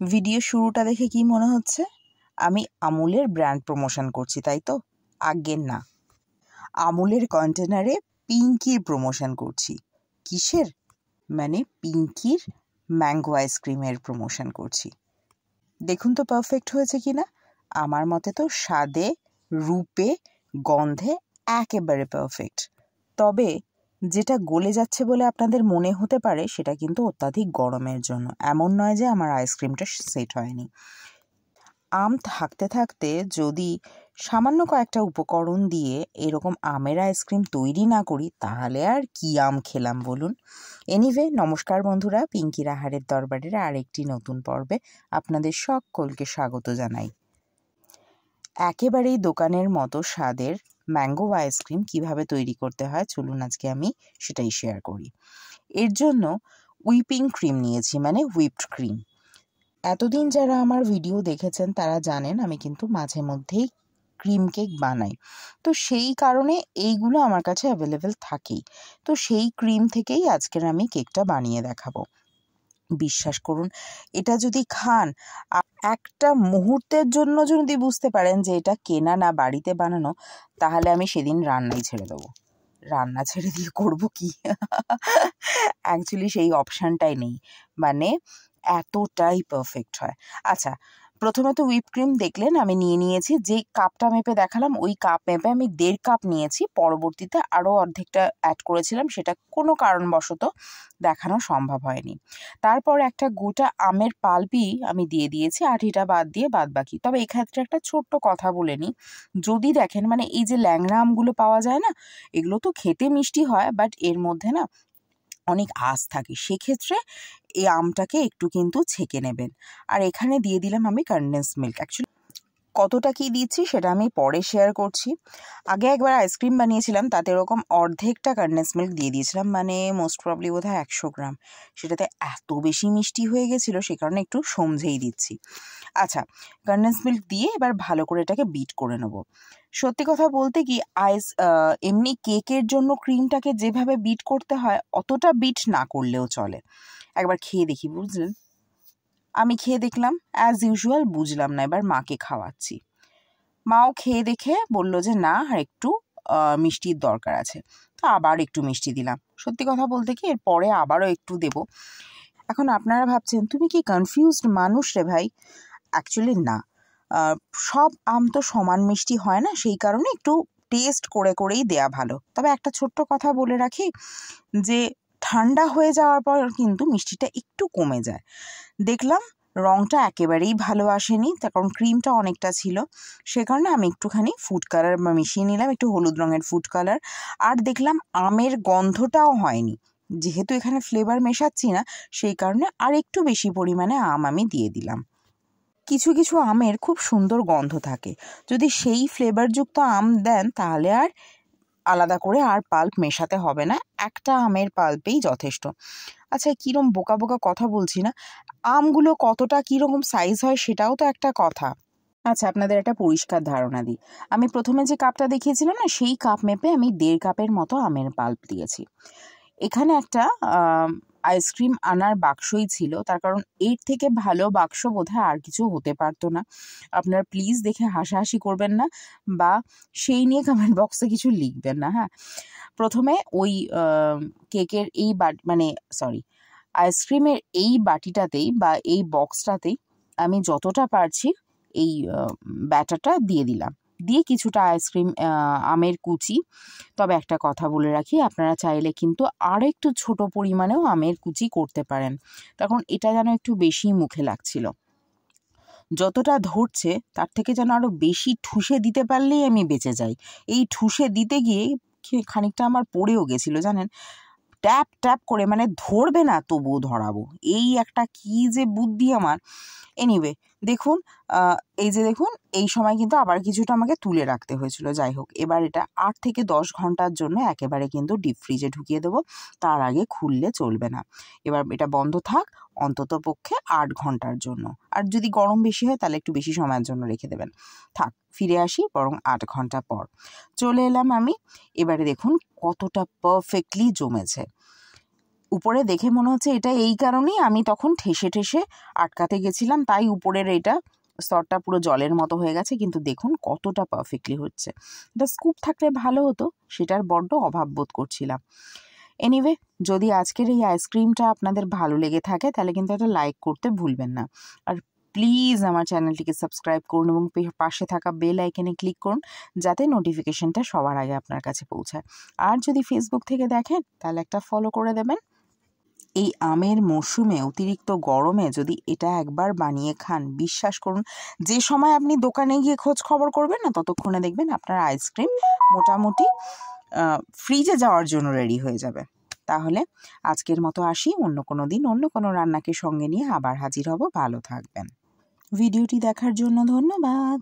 Video শুরুটা দেখে কি মনে হচ্ছে আমি আমুলের ব্র্যান্ড প্রমোশন করছি, তাই তো? আজ্ঞে না, আমুলের কন্টেনারে পিঙ্কির প্রমোশন করছি। কিসের? মানে পিঙ্কির ম্যাঙ্গো আইসক্রিমের প্রমোশন করছি। দেখুন তো পারফেক্ট হয়েছে কি না। আমার মতে তো স্বাদে, রূপে, গন্ধে একেবারে পারফেক্ট। তবে যেটা গলে যাচ্ছে বলে আপনাদের মনে হতে পারে সেটা কিন্তু অত্যাধিক গরমের জন্য। এমন নয় যে আমার আইসক্রিমটা সেট হয়নি। আম থাকতে থাকতে যদি সামান্য কয়েকটা উপকরণ দিয়ে এরকম আমের আইসক্রিম তৈরি না করি তাহলে আর কি আম খেলাম বলুন। এনিওয়ে, নমস্কার বন্ধুরা, পিঙ্কির আহারের দরবারের আরেকটি নতুন পর্বে আপনাদের সকলকে স্বাগত জানাই। একেবারেই দোকানের মতো স্বাদের ম্যাঙ্গো আইসক্রিম কিভাবে তৈরি করতে হয় চলুন আজকে আমি সেটাই শেয়ার করি। এর জন্য হুইপিং ক্রিম নিয়েছি, মানে হুইপড ক্রিম। এতদিন যারা আমার ভিডিও দেখেছেন তারা জানেন আমি কিন্তু মাঝে মধ্যেই ক্রিম কেক বানাই, তো সেই কারণে এইগুলো আমার কাছে অ্যাভেলেবেল থাকেই। তো সেই ক্রিম থেকেই আজকের আমি কেকটা বানিয়ে দেখাবো। বিশ্বাস করুন, এটা যদি খান, একটা মুহূর্তের জন্য যদি বুঝতে পারেন যে এটা কেনা না বাড়িতে বানানো, তাহলে আমি সেদিন রান্নাই ছেড়ে দেবো। রান্না ছেড়ে দিয়ে করবো কি? অ্যাকচুয়ালি সেই অপশানটাই নেই, মানে এতটাই পারফেক্ট হয়। আচ্ছা, প্রথমে তো হুইপ ক্রিম দেখলেন আমি নিয়েছি, যে কাপটা মেপে দেখালাম ওই কাপ মেপে আমি 1.5 কাপ নিয়েছি। পরবর্তীতে আরও অর্ধেকটা অ্যাড করেছিলাম, সেটা কোনো কারণবশত দেখানো সম্ভব হয়নি। তারপর একটা গোটা আমের পাল্পই আমি দিয়ে দিয়েছি, আঠিটা বাদ দিয়ে বাদ বাকি। তবে এক্ষেত্রে একটা ছোট্ট কথা বলে নিই, যদি দেখেন মানে এই যে ল্যাংড়া আমগুলো পাওয়া যায় না, এগুলো তো খেতে মিষ্টি হয় বাট এর মধ্যে না অনেক আঁশ থাকে, সেক্ষেত্রে এই আমটাকে একটু কিন্তু ছেঁকে নেবেন। আর এখানে দিয়ে দিলাম আমি কনডেন্স মিল্ক। অ্যাকচুয়ালি কতটা কি দিচ্ছি সেটা আমি পরে শেয়ার করছি। আগে একবার আইসক্রিম বানিয়েছিলাম, তাতে এরকম অর্ধেকটা কনডেন্স মিল্ক দিয়ে দিয়েছিলাম, মানে মোস্ট প্রবলি বোধহয় 100 গ্রাম। সেটাতে এত বেশি মিষ্টি হয়ে গেছিলো, সে কারণে একটু সমঝেই দিচ্ছি। আচ্ছা, কনডেন্স মিল্ক দিয়ে এবার ভালো করে এটাকে বিট করে নেব। সত্যি কথা বলতে কি, এমনি কেকের জন্য ক্রিমটাকে যেভাবে বিট করতে হয় অতটা বিট না করলেও চলে। একবার খেয়ে দেখি, বুঝলেন? আমি খেয়ে দেখলাম, অ্যাজ ইউজুয়াল বুঝলাম না, এবার মাকে খাওয়াচ্ছি। মাও খেয়ে দেখে বলল যে না, আর একটু মিষ্টির দরকার আছে। তো আবার একটু মিষ্টি দিলাম। সত্যি কথা বলতে কি, এরপরে আবারও একটু দেব। এখন আপনারা ভাবছেন তুমি কি কনফিউজড মানুষ রে ভাই? অ্যাকচুয়ালি না, সব আম তো সমান মিষ্টি হয় না, সেই কারণে একটু টেস্ট করে করেই দেয়া ভালো। তবে একটা ছোট্ট কথা বলে রাখি, যে ঠান্ডা হয়ে যাওয়ার পর কিন্তু মিষ্টিটা একটু কমে যায়। দেখলাম রঙটা একেবারেই ভালো আসেনি, তার কারণ ক্রিমটা অনেকটা ছিল, সে কারণে আমি একটুখানি ফুড কালার মিশিয়ে নিলাম, একটু হলুদ রঙের ফুড কালার। আর দেখলাম আমের গন্ধটাও হয়নি, যেহেতু এখানে ফ্লেভার মেশাচ্ছি না সেই কারণে আর একটু বেশি পরিমাণে আম আমি দিয়ে দিলাম। কিছু কিছু আমের খুব সুন্দর গন্ধ থাকে, যদি সেই ফ্লেভারযুক্ত আম দেন তাহলে আর আলাদা করে আর পাল্প মেশাতে হবে না, একটা আমের পাল্পেই যথেষ্ট। আচ্ছা, কীরকম বোকা বোকা কথা বলছি না? আমগুলো কতটা কীরকম সাইজ হয় সেটাও তো একটা কথা। আচ্ছা, আপনাদের একটা পরিষ্কার ধারণা দিই। আমি প্রথমে যে কাপটা দেখিয়েছিলাম না, সেই কাপ মেপে আমি 1.5 কাপের মতো আমের পাল্প দিয়েছি। এখানে একটা আইসক্রিম আনার বাক্সই ছিল, তার কারণ এর থেকে ভালো বাক্স বোধহয় আর কিছু হতে পারতো না। আপনারা প্লিজ দেখে হাসাহাসি করবেন না, বা সেই নিয়ে কমেন্ট বক্সে কিছু লিখবেন না। হ্যাঁ, প্রথমে ওই কেকের এই আইসক্রিমের এই বাটিটাতেই বা এই বক্সটাতেই আমি যতটা পারছি এই ব্যাটারটা দিয়ে দিলাম, দিয়ে কিছুটা আমের কুচি। তবে একটা কথা বলে রাখি, আপনারা চাইলে কিন্তু আরও একটু ছোট পরিমাণেও আমের কুচি করতে পারেন, তখন এটা যেন একটু বেশি মুখে লাগছিল। যতটা ধরছে তার থেকে যেন আরও বেশি ঠুসে দিতে পারলেই আমি বেঁচে যাই। এই ঠুসে দিতে গিয়ে খানিকটা আমার পড়েও গেছিলো জানেন, ট্যাপ ট্যাপ করে, মানে ধরবে না তবুও ধরাবো, এই একটা কি যে বুদ্ধি আমার। এনিওয়ে, দেখুন এই যে দেখুন, এই সময় কিন্তু আবার কিছুটা আমাকে তুলে রাখতে হয়েছিল। যাই হোক, এবার এটা 8 থেকে 10 ঘন্টার জন্য একেবারে কিন্তু ডিপ ফ্রিজে ঢুকিয়ে দেবো, তার আগে খুললে চলবে না। এবার এটা বন্ধ থাক অন্তত পক্ষে 8 ঘন্টার জন্য, আর যদি গরম বেশি হয় তাহলে একটু বেশি সময়ের জন্য রেখে দেবেন। থাক, ফিরে আসি বরং 8 ঘন্টা পর। চলে এলাম আমি, এবারে দেখুন কতটা পারফেক্টলি জমেছে। উপরে দেখে মনে হচ্ছে এটা এই কারণেই আমি তখন ঠেসে ঠেসে আটকাতে গেছিলাম, তাই উপরের এটা স্তরটা পুরো জলের মতো হয়ে গেছে। কিন্তু দেখুন কতটা পারফেক্টলি হচ্ছে। এটা স্কুপ থাকলে ভালো হতো, সেটার বড্ড অভাব বোধ করছিলাম। এনিওয়ে, যদি আজকের এই আইসক্রিমটা আপনাদের ভালো লেগে থাকে তাহলে কিন্তু একটা লাইক করতে ভুলবেন না। আর প্লিজ আমার চ্যানেলটিকে সাবস্ক্রাইব করুন এবং পাশে থাকা বেল আইকনে ক্লিক করুন, যাতে নোটিফিকেশনটা সবার আগে আপনার কাছে পৌঁছায়। আর যদি ফেসবুক থেকে দেখেন তাহলে একটা ফলো করে দেবেন। এই আমের মরশুমে অতিরিক্ত গরমে যদি এটা একবার বানিয়ে খান, বিশ্বাস করুন যে সময় আপনি দোকানে গিয়ে খোঁজ খবর করবেন না, ততক্ষণে দেখবেন আপনার আইসক্রিম মোটামুটি ফ্রিজে যাওয়ার জন্য রেডি হয়ে যাবে। তাহলে আজকের মতো আসি, অন্য কোনো দিন অন্য কোনো রান্নাকে সঙ্গে নিয়ে আবার হাজির হব। ভালো থাকবেন। ভিডিওটি দেখার জন্য ধন্যবাদ।